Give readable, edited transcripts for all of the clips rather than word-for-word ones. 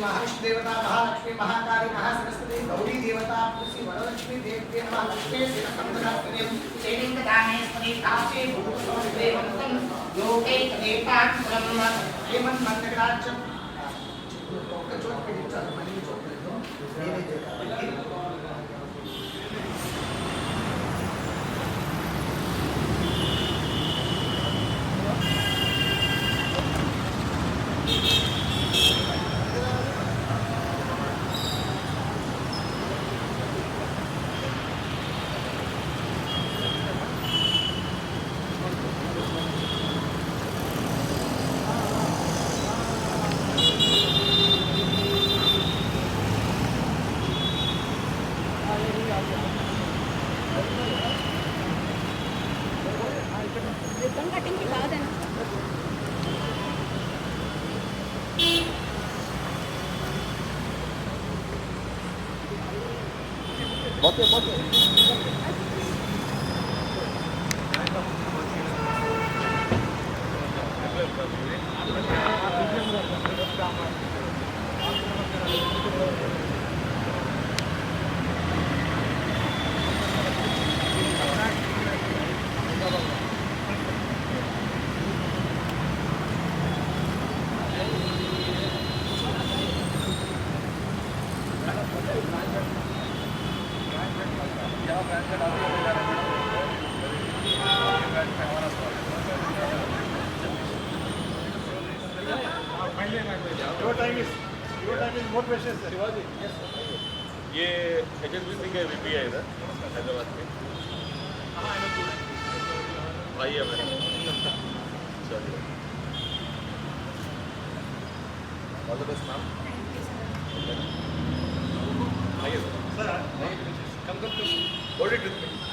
महाविष्णु देवता महालक्ष्मी महाकाली महासरस्वती गौरी देवता तुलसी वरलक्ष्मी देवी नमः लक्ष्मी श्रीरंगनाथस्वती श्रीलिंगदानेश्वरी काशी भूतसंदेवंतं लोके देवतां ब्रह्म हेमंत मंगलाचम ఒక చోట పెట్టించాలి మళ్ళీ చూడలేదు నేనైతే Bote. Your time is more precious, sir. ये HSBC के VP है इधर हैदराबाद के भाई है मेरा चलिए ऑल द बेस्ट मैम आइए Sir, कम बॉडी ट्रिप में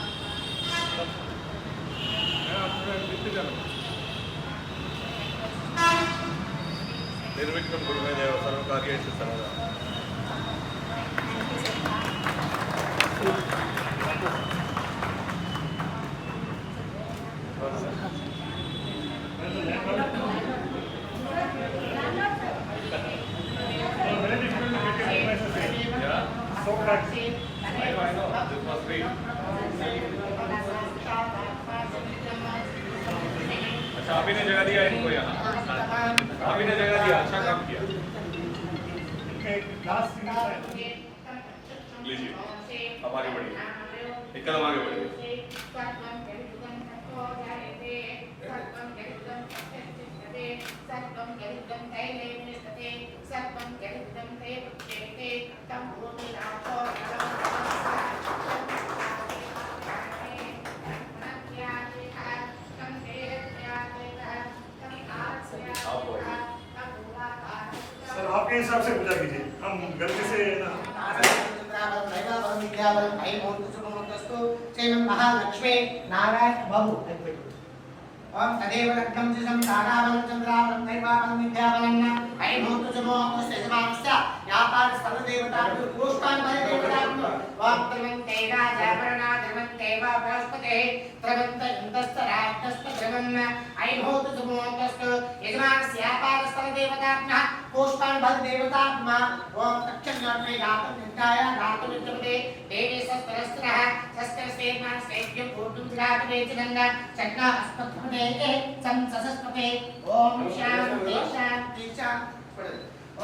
निर्विघ्नं कुरु मे देव सर्वकार्येषु सर्वदा so practice. I know. This was great. अच्छा आप ही ने जगह दिया इनको यहाँ आप ही ने जगह दिया अच्छा काम किया Last thing is लीजिए हमारी बढ़िए एक कदम आगे बढ़िए सर आपके हिसाब से पूजा कीजिए हम गलती से ना महालक्ष्मी नारायण बाबू ओम तदेव लग्नं जिसं तारावलं चंद्रावलं दैवावलं विद्यावलं ऐं भूत सुमोस्तस्य समानस्य व्यापार सर्वदेवता पुष्पान् बलदेवतान् ओम त्रिमन्ते राजावरणा त्रिमन्ते वा बृहस्पते त्रिमन्त इन्दस्तराज्ञस्त त्रिमन्न ऐं भूत सुमोस्तस्य यजमानस्य व्यापार सर्वदेवताभ्यः पुष्पान् बलदेवताभ्यः ओम तक्षण्योर्मे गातं नित्याय गातं विद्यते देवी सस्त्रस्त्रः सस्त्रस्तेर्मा स्तेभ्यं पूर्णं जगातवेचनङ्ग चक्र अस्मत्पदे संससस्पते ओम शांति शांति शांति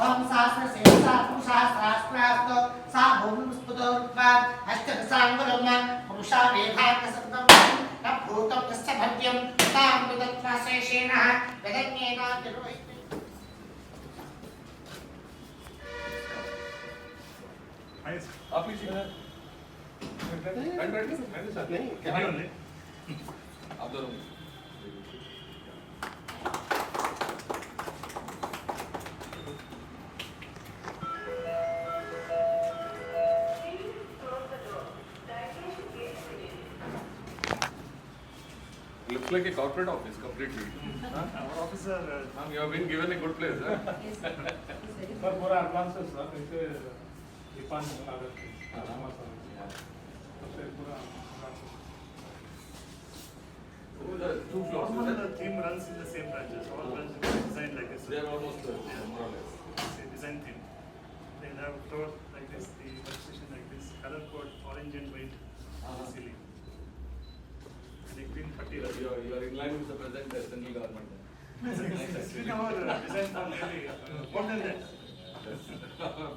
ओम सहस्र सेवसा पुरुषास्त्रास्त्रास्तो सा भूमिस्फुटोर्वाद अष्टदशाङ्गुलं पुरुषा वेधाकसर्वं न भूतं तस्य भव्यं तां विदत्वा शेषेणः वेदज्ञेन निर्वहितं आप लीजिए आप दोनों Looks like a corporate office completely. our officer Ma'am, you have been given a good place, huh? Sir पूरा एडवांस है सर इसे दीपान कागज के नामा सर सबसे पूरा Two floors. all the team runs in the same branches. All branches are designed like this. They are almost more or less. It's a design team. they'll have floor like this, the workstation like this, color code orange and white on the ceiling. And the green putty. You are in line with the present central government. It's been our design for nearly more than that.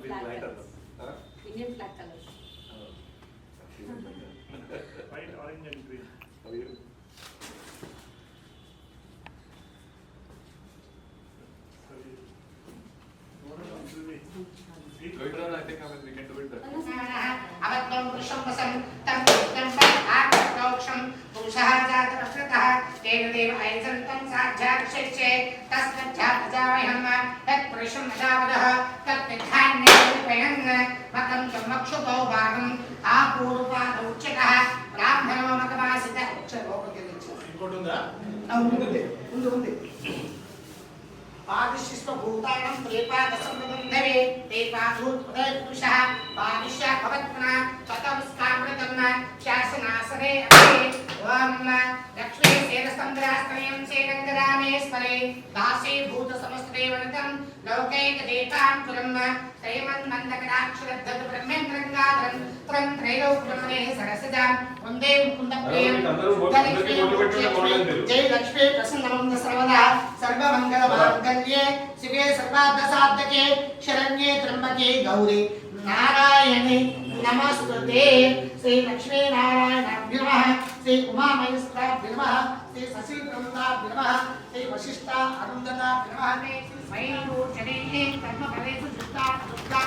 Big lighter. Huh? Indian flag colors. White, orange and green. How are you? So we Going on, I think we can do it that way. अवत्वं पुरुषं वसं तं पुरुषं आत्मप्रोक्षं पुरुषः जातरक्षतः तेन देव ऐसन्तं साध्याक्षे तस्मज्जापजावयं तत् पुरुषं वदावदः तत्तिधान्यं मतं च मक्षुतो भागम् आपूर्वादौ उच्यतः ब्राह्मणो मकवासितः उच्चतो ఇంకోటి ఉందా ఉంది पादिशिष्टभूतानां त्रिपादसंबन्धवे त्रिपादोत्पदे पुरुषः पादिश्य भवत्मना चतुष्कामृतम् शासनासने अपि ओम लक्ष्मी सेनस्तम्भरास्त्रयं सेनङ्गरामेश्वरे दासी भूतसमस्तदेवनतं लौकैकदेकाङ्कुरम् श्रीमन्मन्दकटाक्षरद्धत ब्रह्मेन्द्रङ्गाधरं त्वं त्रैलोक्यमने सरसजां वन्दे मुकुन्दप्रियं जय लक्ष्मी प्रसन्नमं सर्वदा सर्वमङ्गलमाङ्गल्ये शिवे सर्वार्थसाधके शरण्ये त्र्यम्बके गौरी नारायणे नमस्ते श्री लक्ष्मी नारायणाभ्यो नमः श्री उमामहेश्वराभ्यो नमः श्री शशिप्रमुदाभ्यो नमः श्री वशिष्ठा अरुन्धताभ्यो नमः Shri स्वयंभूषणे कर्मफलेषु जुष्टा Durga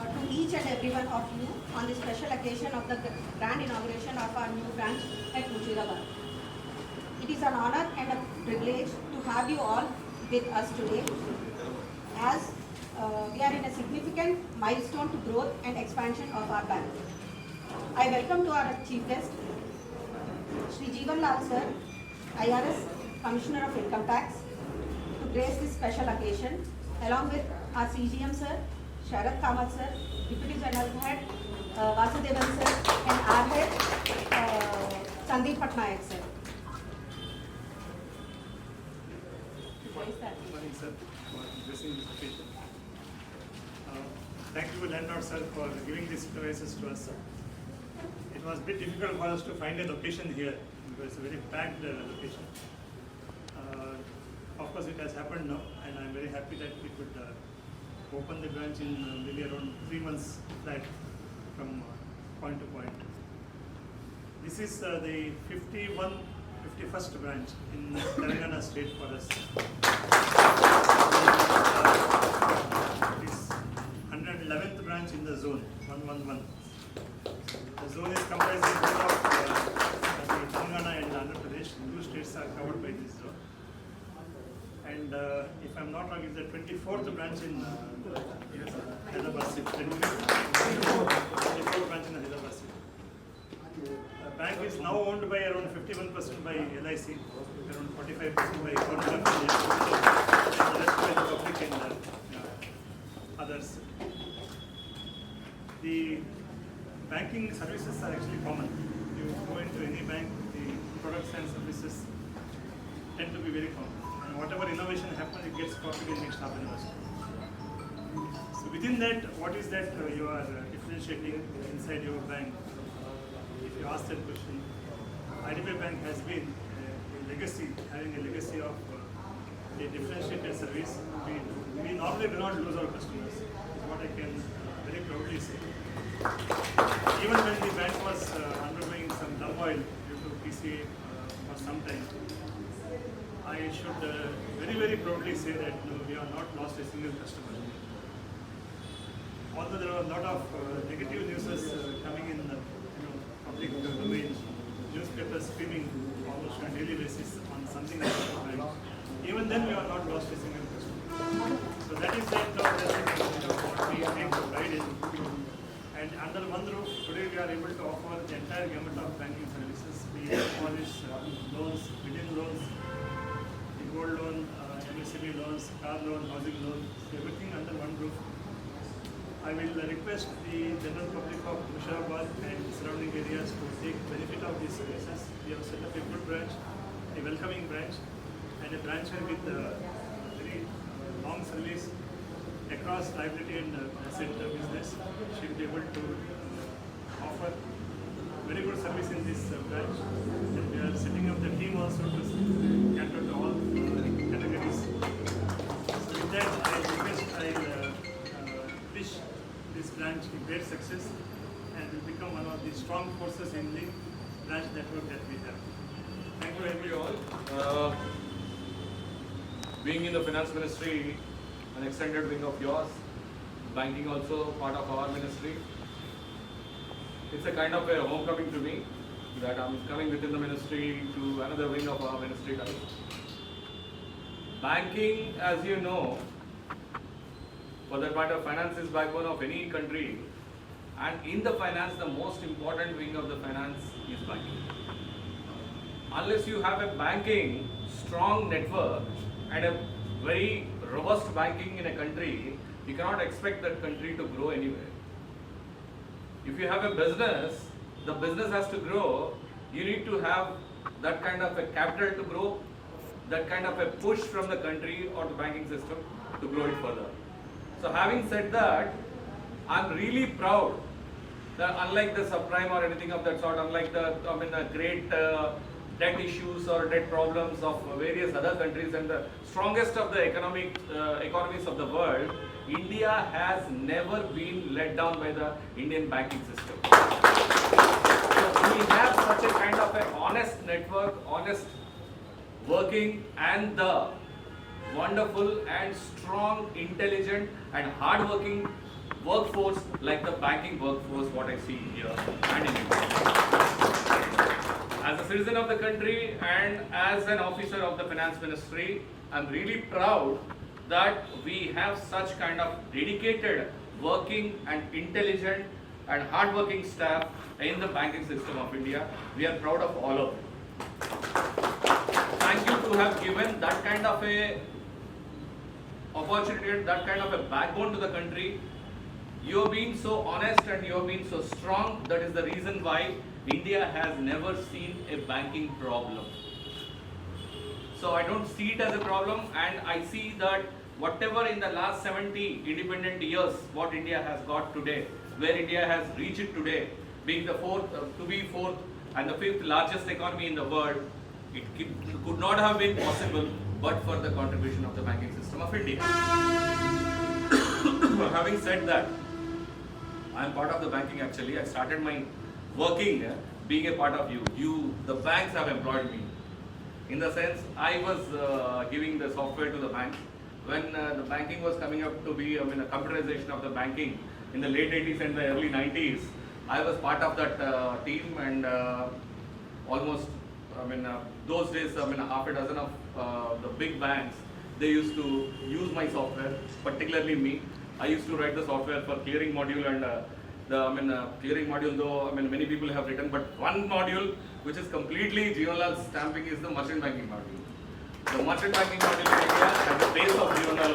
to each and every one of you on the special occasion of the grand inauguration of our new branch at Mujirabad. It is an honor and a privilege to have you all with us today, as we are in a significant milestone to growth and expansion of our bank. I welcome to our chief guest, Shri Jeevan Lal Sir, IRS Commissioner of Income Tax, to grace this special occasion, along with our CGM Sir, Sharad Kamath Sir, Deputy General Head, Vasudevan Sir, and our Head, Sandeep Patnaik Sir. Good morning, sir, for blessing this occasion. Thank you you, landlord sir, for giving these premises to us. It was a bit difficult for us to find a location here because it's a very packed location. Of course, it has happened now, and I'm very happy that we could open the branch in maybe around 3 months flat from point to point. This is the 51st branch in Telangana state for us. It is 111th branch in the zone, 111. The zone is comprising both of the Telangana and Andhra Pradesh. 2 states are covered by this zone. And if I'm not wrong, it's the 24th branch in Hyderabad city. 24th branch in Hyderabad city. The bank is now owned by around 51% by LIC, around 45% by government of India, and the rest by the public and others. The banking services are actually common. You go into any bank, the products and services tend to be very common. And whatever innovation happens, it gets copied in next half an hour. So within that, what is that you are differentiating inside your bank? If you ask that question, IDBI Bank has been a legacy, having a legacy of a differentiated service. We normally do not lose our customers, is what I can very proudly say. Even when the bank was undergoing some turmoil due to PCA for some time, I should very, very proudly say that we have not lost a single customer. Although there are a lot of negative news coming in the public domain, newspapers screaming almost on a daily basis on something like that. Even then, we have not lost a single customer. So that is that what we take pride in. And under one roof, today we are able to offer the entire gamut of banking services, be it Polish loans, within loans, the gold loan, MSME loans, car loan, housing loan, everything under one roof. I will request the general public of Murshidabad and surrounding areas to take benefit of these services. We have set up a good branch, a welcoming branch, and a branch with very long service across liability and asset business. Should be able to offer very good service in this branch. And we are setting up the team also to cater to all categories. So with that, I request, I wish this branch a great success and will become one of the strong forces in the branch network that we have. Thank you very much all. Being in the finance ministry, an extended wing of yours, banking also part of our ministry. It's a kind of a homecoming to me that I'm coming within the ministry to another wing of our ministry. Banking, as you know, for that matter, finance is backbone of any country, and in the finance, the most important wing of the finance is banking. Unless you have a banking strong network and a very robust banking in a country, you cannot expect that country to grow anywhere. If you have a business, the business has to grow, you need to have that kind of a capital to grow, that kind of a push from the country or the banking system to grow it further. So having said that, I'm really proud that unlike the subprime or anything of that sort, unlike the great debt issues or debt problems of various other countries and the strongest of the economies of the world, India has never been let down by the Indian banking system. So we have such a kind of an honest network, honest working, and the wonderful and strong, intelligent and hard-working workforce like the banking workforce what I see here and in India. As a citizen of the country and as an officer of the finance ministry, I'm really proud that we have such kind of dedicated, working and intelligent and hard-working staff in the banking system of India. We are proud of all of it. Thank you to have given that kind of a opportunity, that kind of a backbone to the country. You have been so honest and you have been so strong. That is the reason why India has never seen a banking problem. So I don't see it as a problem, and I see that whatever in the last 70 independent years, what India has got today, where India has reached today, being the fourth and the fifth largest economy in the world, it could not have been possible but for the contribution of the banking system of India. Having said that, I am part of the banking actually. I started my working being a part of you. The banks have employed me. In the sense, I was giving the software to the banks. When the banking was coming up to be, a computerization of the banking in the late 80s and the early 90s, I was part of that team, and almost, those days, half a dozen of the big banks, they used to use my software, particularly me. I used to write the software for clearing module, and clearing module, though many people have written, but one module which is completely Jeevanlal stamping is the merchant banking module. The merchant banking module in India at the base of Jeevanlal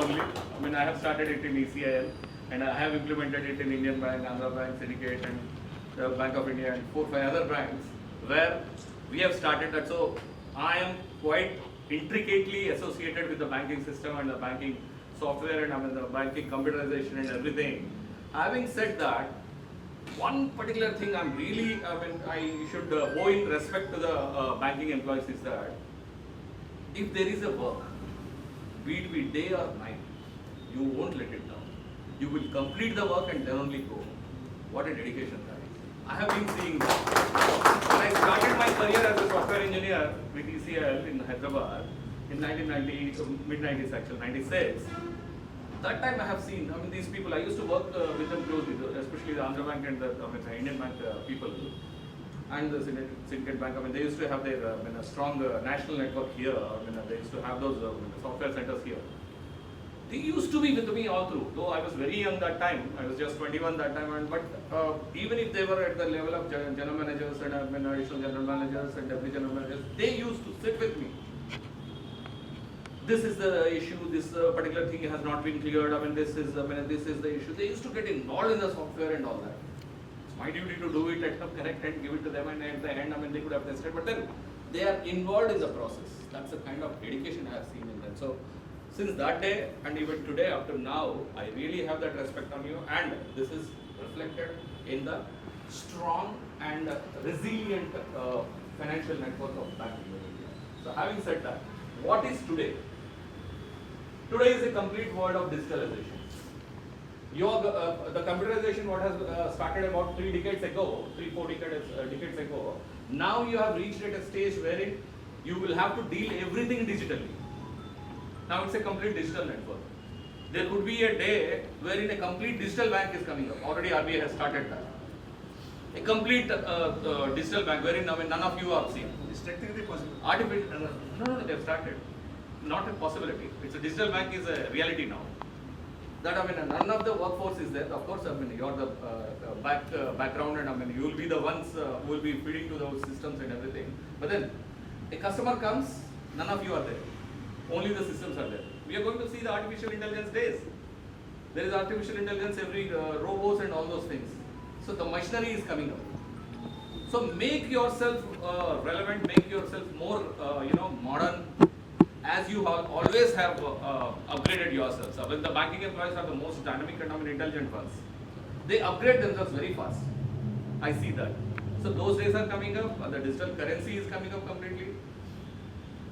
only. I have started it in ECIL, and I have implemented it in Indian Bank, Andhra Bank, Syndicate, and the Bank of India, and 4 or 5 other banks where we have started that. So I am quite intricately associated with the banking system and the banking software and the banking computerization and everything. Having said that, one particular thing I'm really, I should owe in respect to the banking employees is that if there is a work, be it be day or night, you won't let it down. You will complete the work and then only go. What a dedication that is. I have been seeing that. When I started my career as a software engineer with ECL in Hyderabad in 1990, mid-90s actually, 96, that time I have seen, these people, I used to work with them closely, especially the Andhra Bank and the Indian Bank people and the Syndicate Bank. They used to have their a strong national network here. They used to have those software centers here. They used to be with me all through, though I was very young that time. I was just 21 that time, but even if they were at the level of general managers and additional general managers and deputy general managers, they used to sit with me. This is the issue, this particular thing has not been cleared, this is the issue. They used to get involved in the software and all that. It's my duty to do it, correct and give it to them, and at the end, they could have tested, but then they are involved in the process. That's the kind of dedication I have seen in them. So, since that day and even today up to now, I really have that respect on you, and this is reflected in the strong and resilient financial network of banking in India. So, having said that, what is today? Today is a complete world of digitalization. The computerization, what has started about 3 decades ago, 3-4 decades ago, now you have reached at a stage wherein you will have to deal everything digitally. Now it's a complete digital network. There could be a day wherein a complete digital bank is coming up. Already RBI has started that. A complete digital bank wherein none of you are seen. It's technically possible. Artificial, no, they've started. Not a possibility. It's a digital bank is a reality now. That none of the workforce is there. Of course, you're the background, and you will be the ones who will be feeding to those systems and everything. But then, a customer comes, none of you are there. Only the systems are there. We are going to see the artificial intelligence days. There is artificial intelligence, every robots and all those things. So the machinery is coming up. So make yourself relevant, make yourself more, modern, as you always have upgraded yourselves. The banking employees are the most dynamic and intelligent ones. They upgrade themselves very fast. I see that. So those days are coming up. The digital currency is coming up completely.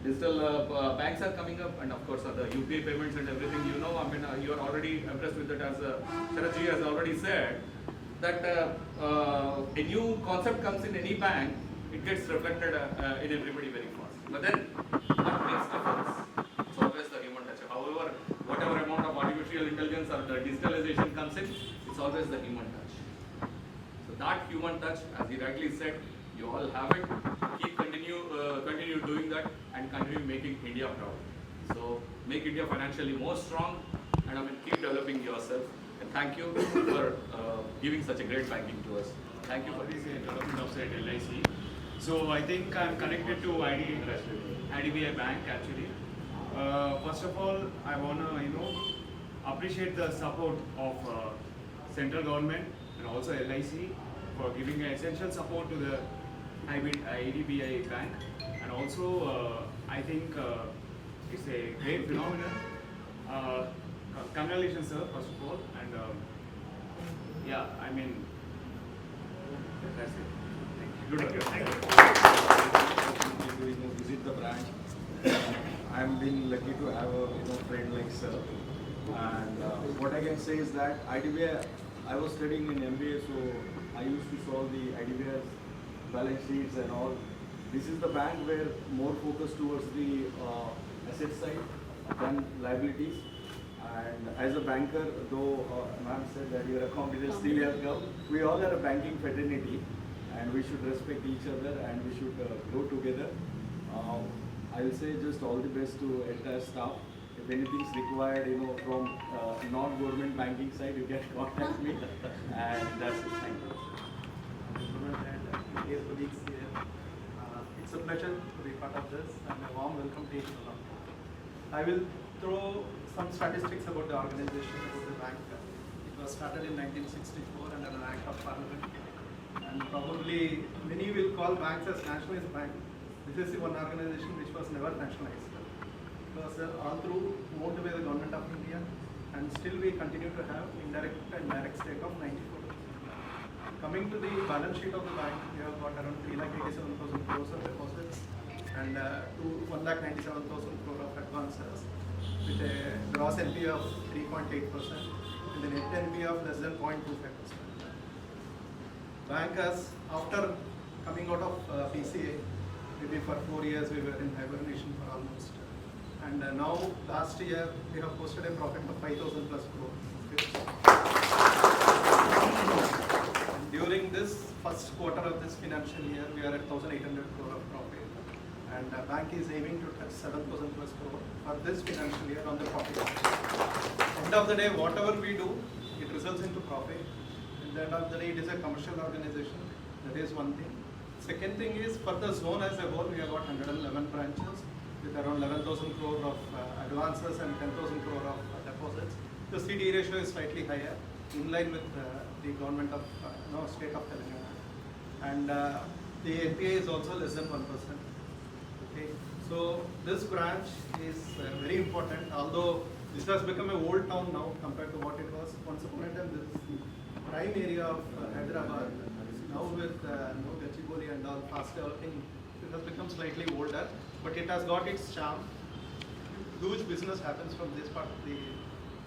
Digital banks are coming up, and of course the UPI payments and everything. You are already impressed with it, as Sharat ji has already said. That a new concept comes in any bank, it gets reflected in everybody very fast. But then, what makes difference? It's always the human touch. However, whatever amount of artificial intelligence or the digitalization comes in, it's always the human touch. So that human touch, as he rightly said, you all have it. Continue doing that, and continue making India proud. So make India financially more strong, and keep developing yourself. And thank you for giving such a great banking to us. Thank you for this Development Officer at LIC. So I think I'm connected to IDBI Bank actually. First of all, I want to appreciate the support of central government and also LIC for giving essential support to the IDBI Bank, and also I think it's a great phenomenon. Congratulations, sir, first of all. And yeah, I mean, that's it. Good work. Thank you. Visit the branch. I'm being lucky to have a friend like sir. And what I can say is that IDBI, I was studying in MBA, so I used to solve the IDBI's balance sheets and all. This is the bank where more focus towards the asset side than liabilities. And as a banker, though ma'am said that your account is still has come, we all are a banking fraternity, and we should respect each other and we should grow together. I will say just all the best to entire staff. If anything is required, from non-government banking side, you can contact me, and that's it. Thank you. And dear colleagues here, it's a pleasure to be part of this and a warm welcome to each one. I will throw some statistics about the organization, about the bank. It was started in 1964 under an Act of Parliament, and probably many will call banks as nationalized bank. This is the one organization which was never nationalized. It was all through owned by the government of India, and still we continue to have indirect and direct stake of 94%. Coming to the balance sheet of the bank, we have got around 3,87,000 crores of deposits and to 1,97,000 crore of advances with a gross NPA of 3.8% and a net NPA of less than 0.25%. Bank has, after coming out of PCA, maybe for 4 years we were in hibernation for almost. And now last year we have posted a profit of 5,000 plus crore. During this first quarter of this financial year, we are at 1,800 crore of profit, and the bank is aiming to touch 7,000 plus crore for this financial year on the profit. End of the day, whatever we do, it results into profit. At the end of the day, it is a commercial organization. That is one thing. Second thing is, for the zone as a whole, we have got 111 branches with around 11,000 crore of advances and 10,000 crore of deposits. The CD ratio is slightly higher, in line with the government of state of Telangana, and the NPA is also less than 1%. Okay, so this branch is very important. Although this has become a old town now compared to what it was once upon a time. This is the prime area of Hyderabad. Now with Gachibowli and all fast developing, it has become slightly older, but it has got its charm. Huge business happens from this part of the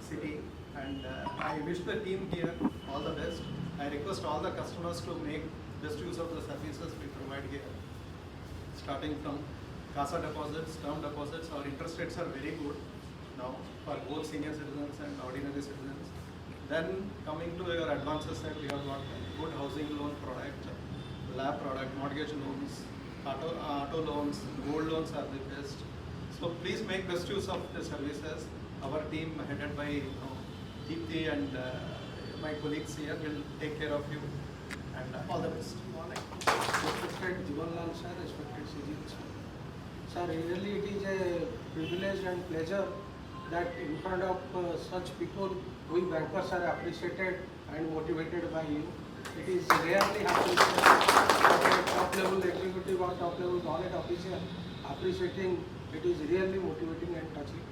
city, and I wish the team here all the best. I request all the customers to make best use of the services we provide here. Starting from CASA deposits, term deposits, our interest rates are very good now for both senior citizens and ordinary citizens. Then coming to your advances side, we have got good housing loan product, LAP product, mortgage loans, auto loans, gold loans are the best. So please make best use of the services. Our team headed by Deepthi and my colleagues here will take care of you, and all the best. Respected Jivanlal sir, respected Sujit sir. Sir, really it is a privilege and pleasure that in front of such people, we bankers are appreciated and motivated by you. It is rarely happens that a top level executive or top level government officer appreciating. It is really motivating and touching.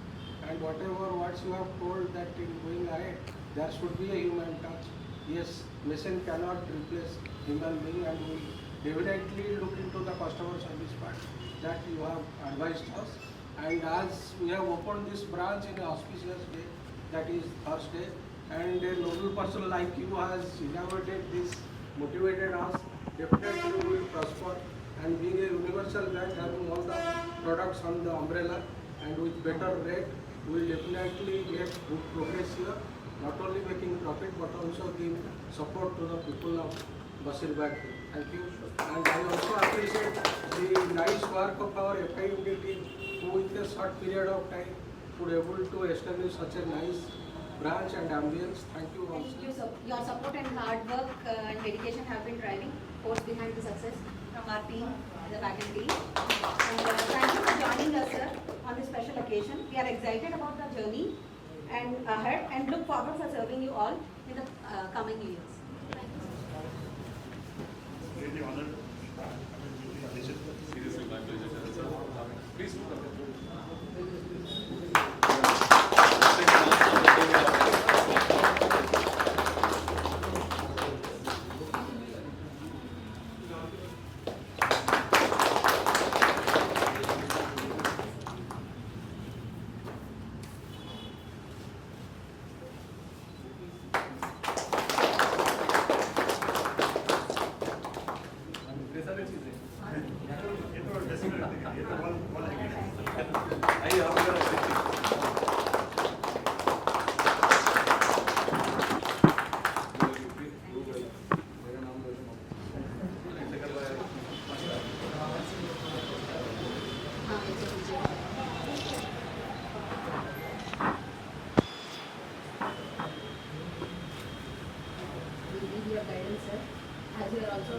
And whatever words you have told that in going ahead, there should be a human touch. Yes, machine cannot replace human being, and we definitely look into the customer service part that you have advised us. And as we have opened this branch in an auspicious day, that is Thursday, and a noble person like you has inaugurated this, motivated us, definitely we will prosper. And being a universal bank, having all the products on the umbrella and with better rate, we will definitely get good progress here, not only making profit but also give support to the people of Basir Bank. Thank you. And I also appreciate the nice work of our FIUD team, who with a short period of time could able to establish such a nice branch and ambience. Thank you also. Thank you. So your support and hard work and dedication have been driving force behind the success from our team, the backend team. And thank you for joining us, sir, on this special occasion. We are excited about the journey and ahead, and look forward for serving you all in the coming years. Really honored. Seriously, my pleasure, sir. Please look at it. We need your guidance, sir, as you are also